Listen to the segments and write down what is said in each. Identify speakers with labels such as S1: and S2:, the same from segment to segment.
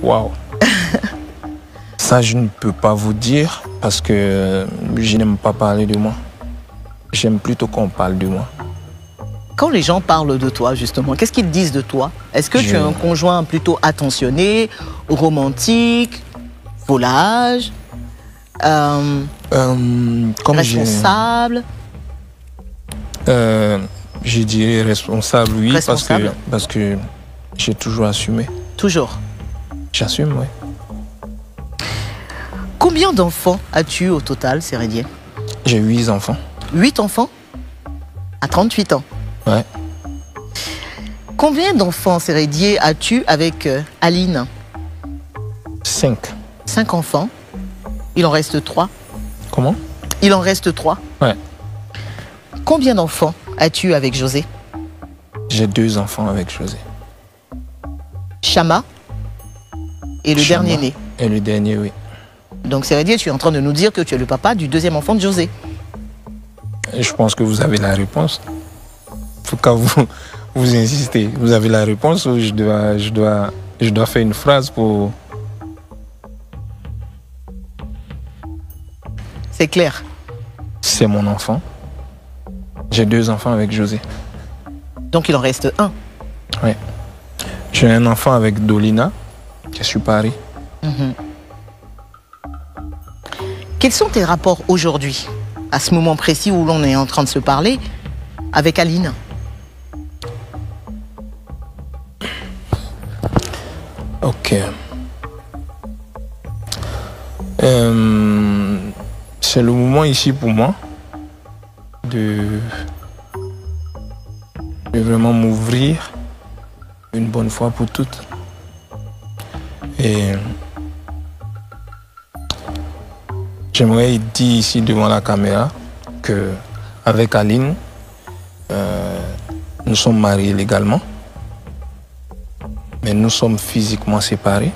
S1: Waouh. Ça, je ne peux pas vous dire parce que je n'aime pas parler de moi. J'aime plutôt qu'on parle de moi.
S2: Quand les gens parlent de toi, justement, qu'est-ce qu'ils disent de toi? Est-ce que tu es un conjoint plutôt attentionné, romantique, volage, responsable?
S1: Je dirais responsable, oui,
S2: responsable.
S1: parce que j'ai toujours assumé.
S2: Toujours?
S1: J'assume, oui.
S2: Combien d'enfants as-tu au total, Sérédier?
S1: J'ai 8 enfants.
S2: 8 enfants? À 38 ans?
S1: Ouais.
S2: Combien d'enfants, Sérédier, as-tu avec Aline?
S1: 5.
S2: 5 enfants. Il en reste 3.
S1: Comment?
S2: Il en reste 3.
S1: Ouais.
S2: Combien d'enfants as-tu avec José?
S1: J'ai 2 enfants avec José.
S2: Chama et le dernier né.
S1: Et le dernier, oui.
S2: Donc, Sérédier, tu es en train de nous dire que tu es le papa du 2e enfant de José.
S1: Je pense que vous avez la réponse. Pourquoi vous insistez? Vous avez la réponse ou je dois faire une phrase pour...
S2: C'est clair.
S1: C'est mon enfant. J'ai 2 enfants avec José.
S2: Donc il en reste 1.
S1: Oui. J'ai un enfant avec Dolina, qui est sur Paris.
S2: Quels sont tes rapports aujourd'hui, à ce moment précis où l'on est en train de se parler, avec Aline?
S1: Ok. C'est le moment ici pour moi de vraiment m'ouvrir une bonne fois pour toutes. Et j'aimerais dire ici devant la caméra que avec Aline, nous sommes mariés légalement, mais nous sommes physiquement séparés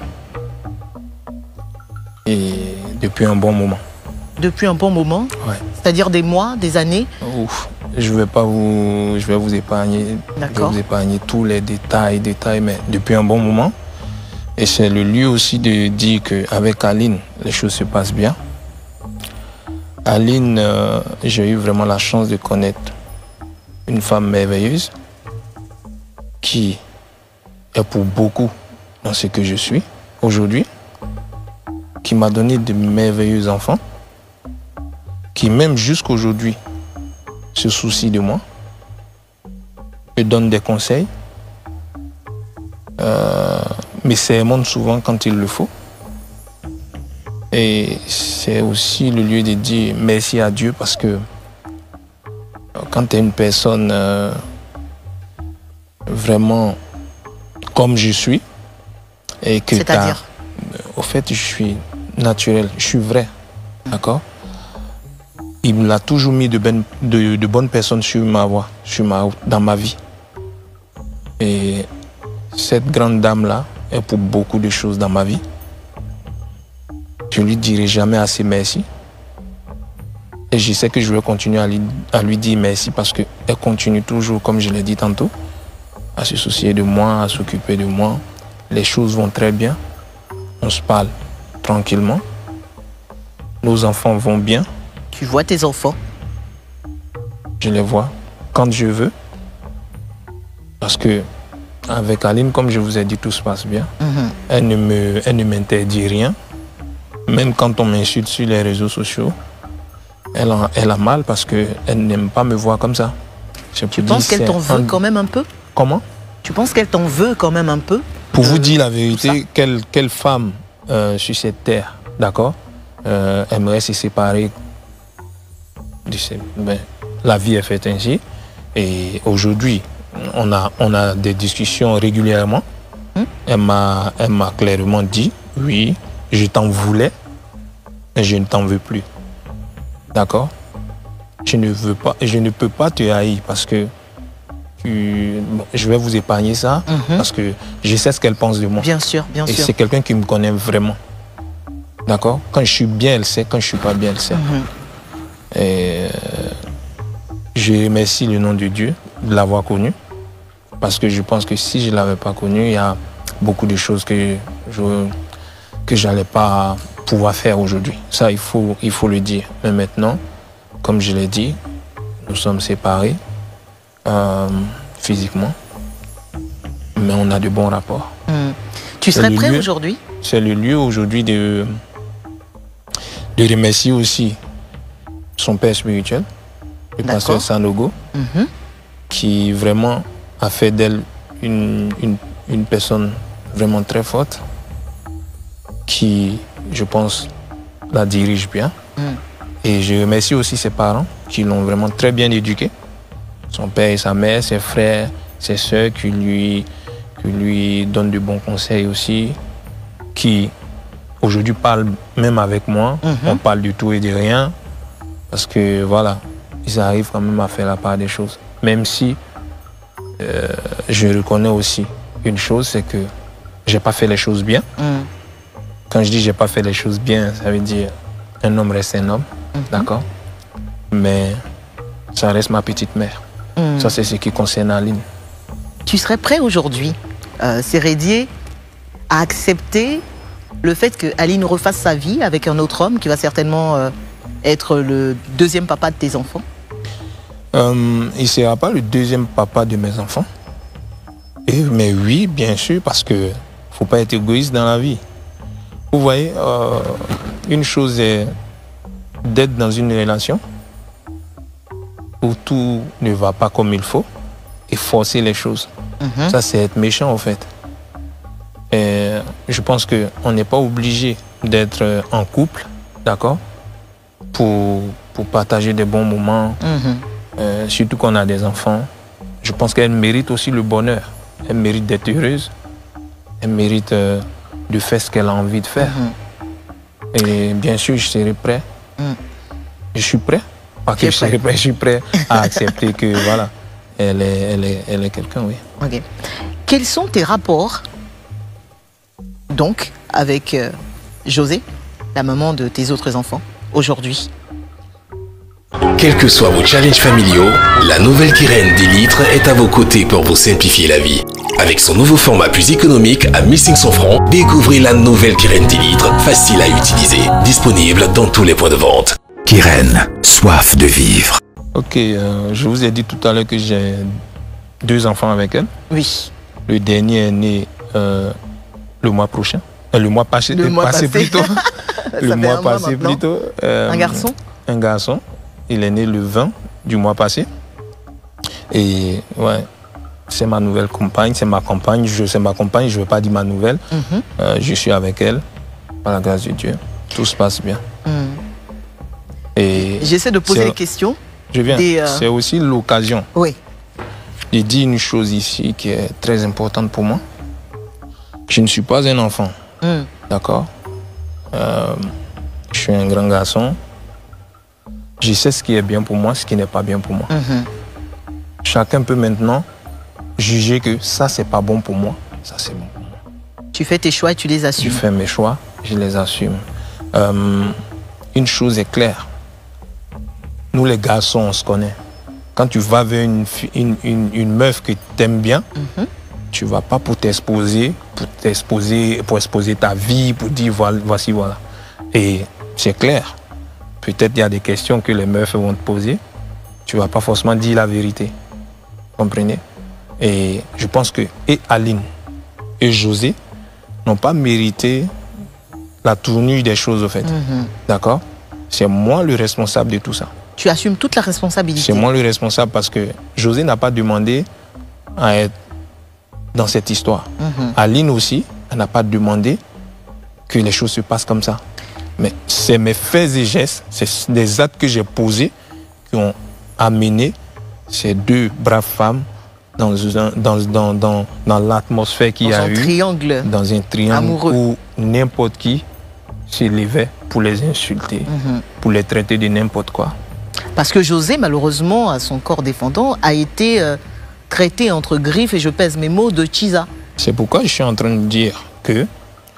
S1: et depuis un bon moment.
S2: Depuis un bon moment?
S1: Ouais.
S2: C'est-à-dire des mois, des années?
S1: Ouf, je vais vous épargner. Je vais vous épargner tous les détails, mais depuis un bon moment. Et c'est le lieu aussi de dire qu'avec Aline, les choses se passent bien. Aline, j'ai eu vraiment la chance de connaître une femme merveilleuse qui est pour beaucoup dans ce que je suis aujourd'hui, qui m'a donné de merveilleux enfants, qui même jusqu'aujourd'hui se soucie de moi, me donne des conseils, me sermonne souvent quand il le faut. Et c'est aussi le lieu de dire merci à Dieu parce que quand tu es une personne vraiment comme je suis, et que
S2: c'est-à-dire,
S1: au fait, je suis naturel, je suis vrai, d'accord? Il me l'a toujours mis de bonnes personnes sur ma voie, dans ma vie. Et cette grande dame-là est pour beaucoup de choses dans ma vie. Je ne lui dirai jamais assez merci. Et je sais que je vais continuer à lui dire merci parce qu'elle continue toujours, comme je l'ai dit tantôt, à se soucier de moi, à s'occuper de moi. Les choses vont très bien. On se parle tranquillement. Nos enfants vont bien.
S2: tu vois tes enfants?
S1: Je les vois quand je veux. Parce que avec Aline, comme je vous ai dit, tout se passe bien. Elle ne m'interdit rien. Même quand on m'insulte sur les réseaux sociaux, elle a mal parce qu'elle n'aime pas me voir comme ça.
S2: Tu penses qu'elle t'en veut quand même un peu?
S1: Comment?
S2: Tu penses qu'elle t'en veut quand même un peu?
S1: Pour vous dire la vérité, quelle femme sur cette terre, d'accord, aimerait se séparer de la vie est faite ainsi. Et aujourd'hui, on a des discussions régulièrement. Elle m'a clairement dit, oui, je t'en voulais, mais je ne t'en veux plus. D'accord? Je ne peux pas te haïr parce que je vais vous épargner ça, parce que je sais ce qu'elle pense de moi.
S2: Bien sûr, bien sûr.
S1: Et c'est quelqu'un qui me connaît vraiment. D'accord? Quand je suis bien, elle sait. Quand je ne suis pas bien, elle sait. Et je remercie le nom de Dieu de l'avoir connu. Parce que je pense que si je ne l'avais pas connu, il y a beaucoup de choses que que j'allais pas pouvoir faire aujourd'hui. Ça, il faut le dire. Mais maintenant, comme je l'ai dit, nous sommes séparés physiquement, mais on a de bons rapports.
S2: Tu serais prêt aujourd'hui?
S1: C'est le lieu aujourd'hui de remercier aussi son père spirituel, le pasteur Sanogo, qui vraiment a fait d'elle une personne vraiment très forte, qui, je pense, la dirige bien. Et je remercie aussi ses parents, qui l'ont vraiment très bien éduqué. Son père et sa mère, ses frères, ses soeurs, qui lui donnent de bons conseils aussi, qui aujourd'hui parlent même avec moi. On parle du tout et de rien, parce que voilà, ils arrivent quand même à faire la part des choses. Même si je reconnais aussi une chose, c'est que j'ai pas fait les choses bien. Quand je dis j'ai pas fait les choses bien, ça veut dire un homme reste un homme, d'accord? Mais ça reste ma petite mère. Ça, c'est ce qui concerne Aline.
S2: Tu serais prêt aujourd'hui, Sérédier, à accepter le fait que Aline refasse sa vie avec un autre homme qui va certainement être le deuxième papa de tes enfants?
S1: Il ne sera pas le deuxième papa de mes enfants. Mais oui, bien sûr, parce qu'il ne faut pas être égoïste dans la vie. Vous voyez, une chose est d'être dans une relation où tout ne va pas comme il faut et forcer les choses. Ça, c'est être méchant, en fait. Et je pense qu'on n'est pas obligé d'être en couple, d'accord, pour partager des bons moments, surtout qu'on a des enfants. Je pense qu'elle mérite aussi le bonheur. Elle mérite d'être heureuse. Elle mérite de faire ce qu'elle a envie de faire. Et bien sûr, je serai prêt. Je suis prêt. Pas que je serai prêt, je suis prêt à accepter que voilà, elle est quelqu'un, oui.
S2: Ok. Quels sont tes rapports, donc, avec José, la maman de tes autres enfants, aujourd'hui?
S3: Quels que soient vos challenges familiaux, la nouvelle Kyrène 10 litres est à vos côtés pour vous simplifier la vie. Avec son nouveau format plus économique à 1500 francs, découvrez la nouvelle Kyrène 10 litres, facile à utiliser, disponible dans tous les points de vente. Kyrène, soif de vivre.
S1: Ok, je vous ai dit tout à l'heure que j'ai 2 enfants avec elle.
S2: Oui.
S1: Le dernier est né le mois prochain. Le mois passé plutôt. Le mois passé plutôt.
S2: Un garçon?
S1: Un garçon. Il est né le 20 du mois passé. Et ouais, c'est ma nouvelle compagne, c'est ma compagne. C'est ma compagne, je ne veux pas dire ma nouvelle. Je suis avec elle, par la grâce de Dieu. Tout se passe bien. Et
S2: j'essaie de poser des questions.
S1: Je viens. C'est aussi l'occasion.
S2: Oui.
S1: Je dis une chose ici qui est très importante pour moi. Je ne suis pas un enfant. D'accord? Je suis un grand garçon. Je sais ce qui est bien pour moi, ce qui n'est pas bien pour moi. Chacun peut maintenant juger que ça, c'est pas bon pour moi. Ça, c'est bon pour moi.
S2: Tu fais tes choix et tu les assumes.
S1: Je fais mes choix, je les assume. Une chose est claire. Nous, les garçons, on se connaît. Quand tu vas vers une meuf que tu aimes bien, tu ne vas pas pour exposer ta vie, pour dire voici, voilà. Et c'est clair. Peut-être il y a des questions que les meufs vont te poser. Tu ne vas pas forcément dire la vérité. Comprenez? Et je pense que et Aline et José n'ont pas mérité la tournure des choses, au fait. D'accord? C'est moi le responsable de tout ça.
S2: Tu assumes toute la responsabilité.
S1: C'est moi le responsable parce que José n'a pas demandé à être dans cette histoire. Aline aussi, elle n'a pas demandé que les choses se passent comme ça. Mais c'est mes faits et gestes, c'est des actes que j'ai posés qui ont amené ces 2 braves femmes dans l'atmosphère qu'il y a eu. Dans un triangle
S2: amoureux.
S1: Où n'importe qui s'élevait pour les insulter, pour les traiter de n'importe quoi.
S2: Parce que José, malheureusement, à son corps défendant, a été traité entre griffes, et je pèse mes mots, de Chisa.
S1: C'est pourquoi je suis en train de dire que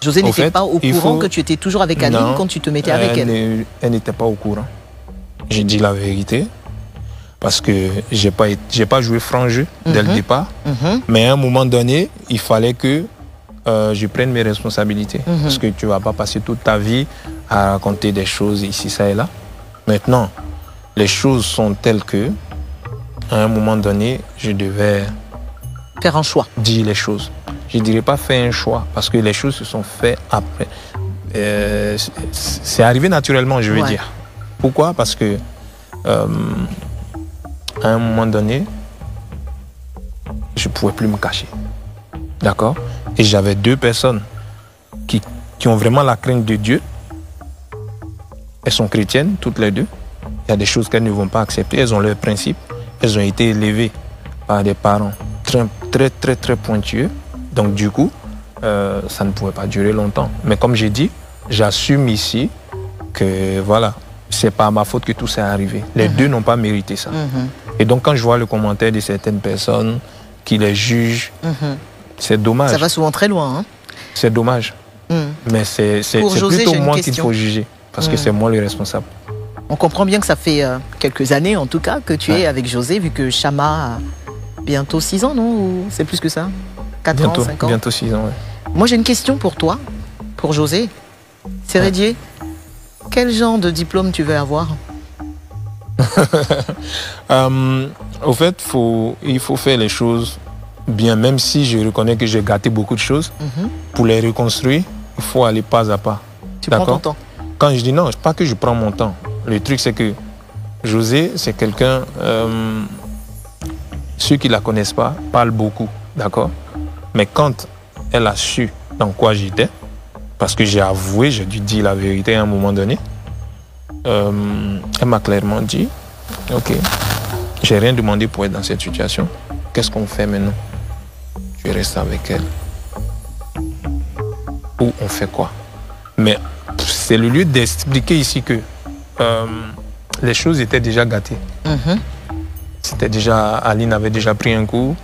S2: José n'était pas au courant que tu étais toujours avec Aline quand tu te mettais avec elle.
S1: Elle n'était pas au courant. J'ai dit la vérité. Parce que j'ai pas joué franc jeu dès le départ. Mais à un moment donné, il fallait que je prenne mes responsabilités. Parce que tu ne vas pas passer toute ta vie à raconter des choses ici, ça et là. Maintenant, les choses sont telles que, à un moment donné, je devais
S2: faire un choix.
S1: Dire les choses. Je ne dirais pas faire un choix, parce que les choses se sont faites après. C'est arrivé naturellement, je veux dire. Pourquoi? Parce que, à un moment donné, je ne pouvais plus me cacher. D'accord? Et j'avais 2 personnes qui ont vraiment la crainte de Dieu. Elles sont chrétiennes, toutes les 2. Il y a des choses qu'elles ne vont pas accepter. Elles ont leurs principes. Elles ont été élevées par des parents très pointueux. Donc du coup, ça ne pouvait pas durer longtemps. Mais comme j'ai dit, j'assume ici que voilà, c'est pas ma faute que tout s'est arrivé. Les 2 n'ont pas mérité ça. Et donc quand je vois le commentaire de certaines personnes qui les jugent, c'est dommage.
S2: Ça va souvent très loin. Hein?
S1: C'est dommage. Mais c'est plutôt moi qu'il faut juger. Parce que c'est moi le responsable.
S2: On comprend bien que ça fait quelques années, en tout cas, que tu es avec José, vu que Chama a bientôt 6 ans, non? Ou c'est plus que ça? 4 ans, 5 ans?
S1: Bientôt 6 ans, oui.
S2: Moi, j'ai une question pour toi, pour José. Sérédier, quel genre de diplôme tu veux avoir?
S1: Au fait, il faut faire les choses bien, même si je reconnais que j'ai gâté beaucoup de choses. Pour les reconstruire, il faut aller pas à pas.
S2: Tu prends ton temps?
S1: Quand je dis non, pas que je prends mon temps. Le truc, c'est que José, c'est quelqu'un... ceux qui ne la connaissent pas parlent beaucoup, d'accord? Mais quand elle a su dans quoi j'étais, parce que j'ai avoué, j'ai dû dire la vérité à un moment donné, elle m'a clairement dit, ok, j'ai rien demandé pour être dans cette situation. Qu'est-ce qu'on fait maintenant? Je reste avec elle. Ou on fait quoi? Mais c'est le lieu d'expliquer ici que les choses étaient déjà gâtées. C'était déjà, Aline avait déjà pris un coup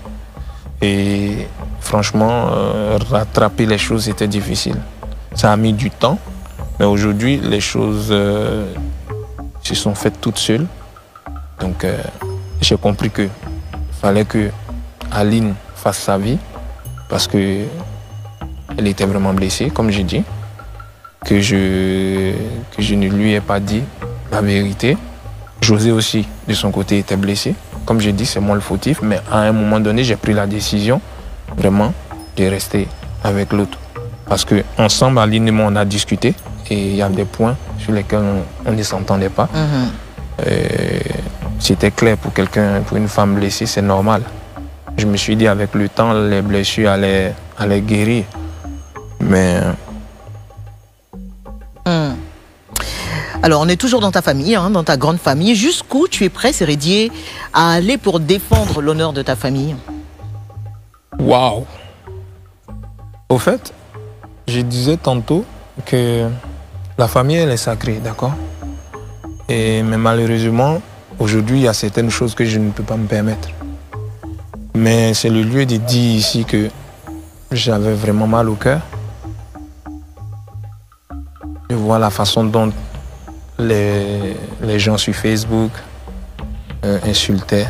S1: et franchement, rattraper les choses était difficile. Ça a mis du temps, mais aujourd'hui, les choses se sont faites toutes seules. Donc, j'ai compris qu'il fallait que Aline fasse sa vie parce qu'elle était vraiment blessée, comme j'ai dit, que je ne lui ai pas dit la vérité. José aussi, de son côté, était blessé. Comme j'ai dit, c'est moi le fautif, mais à un moment donné, j'ai pris la décision vraiment de rester avec l'autre. Parce qu'ensemble, Aline et moi, on a discuté et il y a des points sur lesquels on ne s'entendait pas. C'était clair pour quelqu'un, pour une femme blessée, c'est normal. Je me suis dit, avec le temps, les blessures allaient guérir. Mais...
S2: Alors, on est toujours dans ta famille, hein, dans ta grande famille. Jusqu'où tu es prêt, Sérédier, à aller pour défendre l'honneur de ta famille?
S1: Waouh! Au fait, je disais tantôt que la famille, elle est sacrée, d'accord? Mais malheureusement, aujourd'hui, il y a certaines choses que je ne peux pas me permettre. Mais c'est le lieu de dire ici que j'avais vraiment mal au cœur. Je vois la façon dont les gens sur Facebook insultaient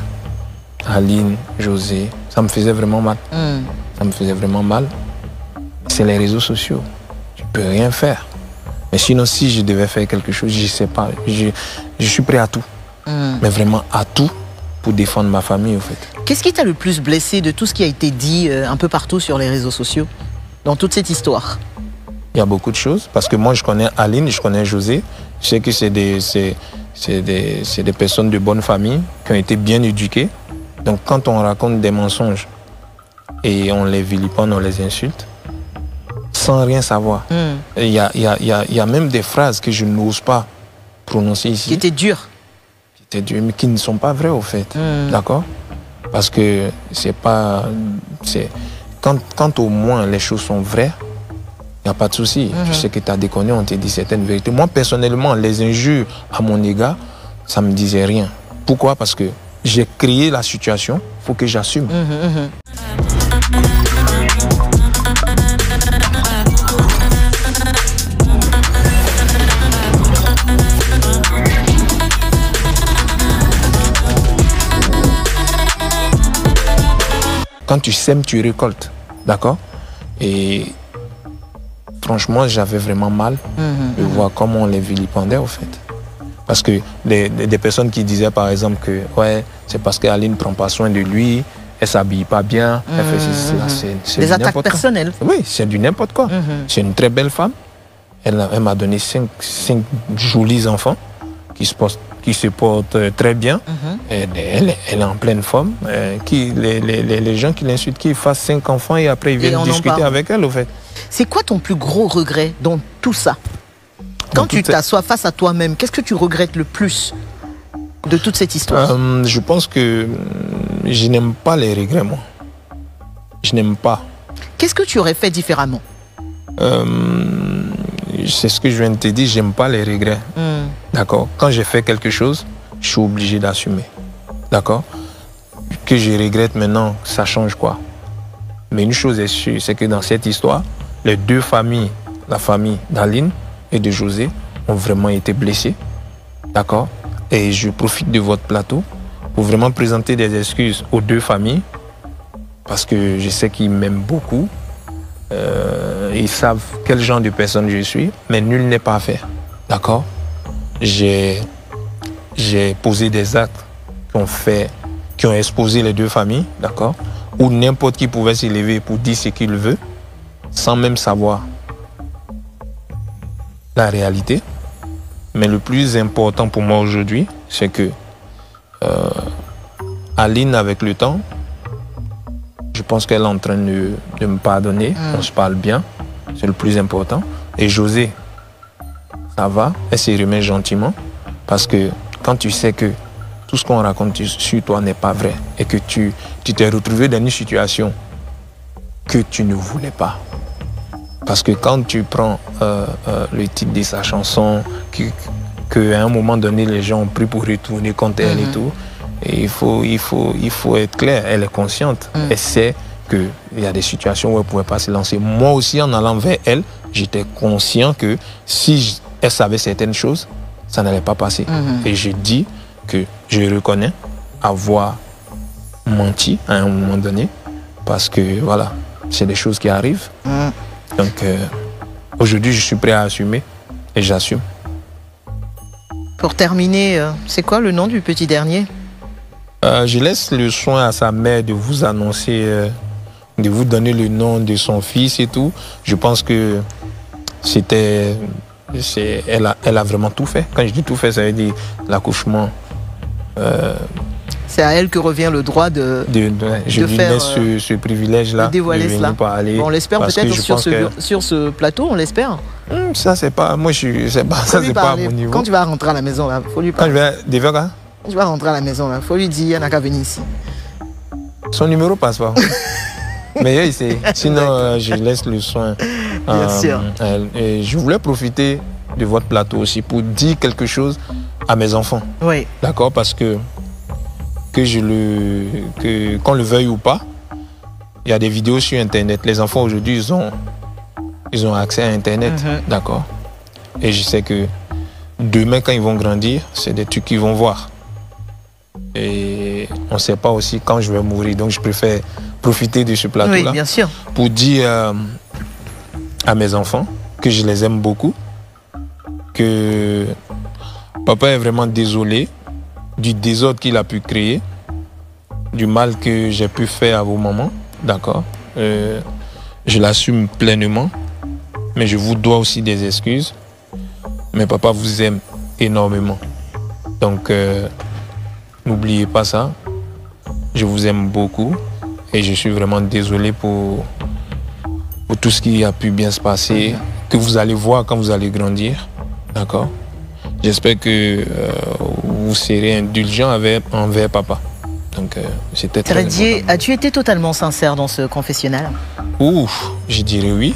S1: Aline, José. Ça me faisait vraiment mal. Ça me faisait vraiment mal. C'est les réseaux sociaux. Tu peux rien faire. Mais sinon, si je devais faire quelque chose, je ne sais pas. Je suis prêt à tout. Mais vraiment à tout pour défendre ma famille, au fait.
S2: Qu'est-ce qui t'a le plus blessé de tout ce qui a été dit un peu partout sur les réseaux sociaux, dans toute cette histoire?
S1: Il y a beaucoup de choses, parce que moi, je connais Aline, je connais José. Je sais que c'est des personnes de bonne famille qui ont été bien éduquées. Donc, quand on raconte des mensonges et on les vilipende, on les insulte, sans rien savoir. Il y a même des phrases que je n'ose pas prononcer ici.
S2: Qui étaient dures.
S1: Qui étaient dures, mais qui ne sont pas vraies, au fait. D'accord? Parce que c'est pas... Quand au moins les choses sont vraies, il n'y a pas de souci. Je sais que tu as déconné, on t'a dit certaines vérités. Moi, personnellement, les injures à mon égard, ça ne me disait rien. Pourquoi? Parce que j'ai créé la situation, il faut que j'assume. Quand tu sèmes, tu récoltes. D'accord? Et franchement, j'avais vraiment mal de voir comment on les vilipendait, au fait. Parce que des personnes qui disaient, par exemple, que ouais, c'est parce qu'Aline ne prend pas soin de lui, elle s'habille pas bien, elle fait ceci, c'est
S2: Des
S1: du
S2: attaques
S1: n'importe quoi.
S2: personnelles.
S1: Oui, c'est du n'importe quoi. C'est une très belle femme. Elle m'a donné cinq jolis enfants qui se portent très bien. Elle est en pleine forme. Les gens qui l'insultent, qu'ils fassent 5 enfants et après ils viennent discuter avec elle, au fait.
S2: C'est quoi ton plus gros regret dans tout ça? Quand tu t'assois face à toi-même, qu'est-ce que tu regrettes le plus de toute cette histoire?
S1: Je pense que je n'aime pas les regrets, moi. Je n'aime pas.
S2: Qu'est-ce que tu aurais fait différemment?
S1: C'est ce que je viens de te dire, j'aime pas les regrets. D'accord? Quand j'ai fait quelque chose, je suis obligé d'assumer. D'accord? Que je regrette maintenant, ça change quoi? Mais une chose est sûre, c'est que dans cette histoire, les deux familles, la famille d'Aline et de José, ont vraiment été blessées. D'accord? Et je profite de votre plateau pour vraiment présenter des excuses aux deux familles, parce que je sais qu'ils m'aiment beaucoup. Ils savent quel genre de personne je suis, mais nul n'est parfait. D'accord? J'ai posé des actes qui ont exposé les deux familles, d'accord? Où n'importe qui pouvait s'élever pour dire ce qu'il veut, sans même savoir la réalité. Mais le plus important pour moi aujourd'hui, c'est que Aline, avec le temps, je pense qu'elle est en train de me pardonner. On se parle bien, c'est le plus important. Et José, ça va, elle se remet gentiment. Parce que quand tu sais que tout ce qu'on raconte sur toi n'est pas vrai et que tu t'es retrouvé dans une situation que tu ne voulais pas. Parce que quand tu prends le titre de sa chanson, qu'à un moment donné, les gens ont pris pour retourner contre elle et tout, et il faut être clair, elle est consciente. Elle sait qu'il y a des situations où elle ne pouvait pas se lancer. Moi aussi, en allant vers elle, j'étais conscient que si elle savait certaines choses, ça n'allait pas passer. Et je dis que je reconnais avoir menti à un moment donné, parce que voilà, c'est des choses qui arrivent. Donc aujourd'hui, je suis prêt à assumer et j'assume.
S2: Pour terminer, c'est quoi le nom du petit dernier?
S1: Je laisse le soin à sa mère de vous annoncer, de vous donner le nom de son fils et tout. Je pense que elle a vraiment tout fait. Quand je dis tout fait, ça veut dire l'accouchement.
S2: C'est à elle que revient le droit de
S1: lui
S2: faire
S1: laisse ce privilège-là,
S2: de dévoiler cela.
S1: Parler,
S2: on l'espère peut-être sur ce plateau, on l'espère.
S1: Ça, c'est pas... Moi, ça, c'est pas à mon niveau.
S2: Quand tu vas rentrer à la maison, là, faut lui parler. Quand tu vas rentrer à la maison, là, faut lui dire, il n'y en a qu'à venir ici.
S1: Son numéro passe pas. Mais sinon, je laisse le soin.
S2: Bien sûr.
S1: Et je voulais profiter de votre plateau aussi pour dire quelque chose à mes enfants.
S2: Oui.
S1: D'accord? Parce que qu'on le veuille ou pas, il y a des vidéos sur Internet. Les enfants aujourd'hui, ils ont accès à Internet. D'accord? Et je sais que demain, quand ils vont grandir, c'est des trucs qu'ils vont voir. Et on ne sait pas aussi quand je vais mourir. Donc, je préfère profiter de ce plateau-là.
S2: Oui, bien sûr.
S1: Pour dire à mes enfants que je les aime beaucoup, que papa est vraiment désolé du désordre qu'il a pu créer, du mal que j'ai pu faire à vos mamans, d'accord? Je l'assume pleinement, mais je vous dois aussi des excuses. Mais papa vous aime énormément. Donc, n'oubliez pas ça. Je vous aime beaucoup et je suis vraiment désolé pour tout ce qui a pu bien se passer, que vous allez voir quand vous allez grandir, d'accord? J'espère que vous serez indulgent envers papa. Donc, c'était très important.
S2: As-tu été totalement sincère dans ce confessionnal?
S1: Je dirais oui.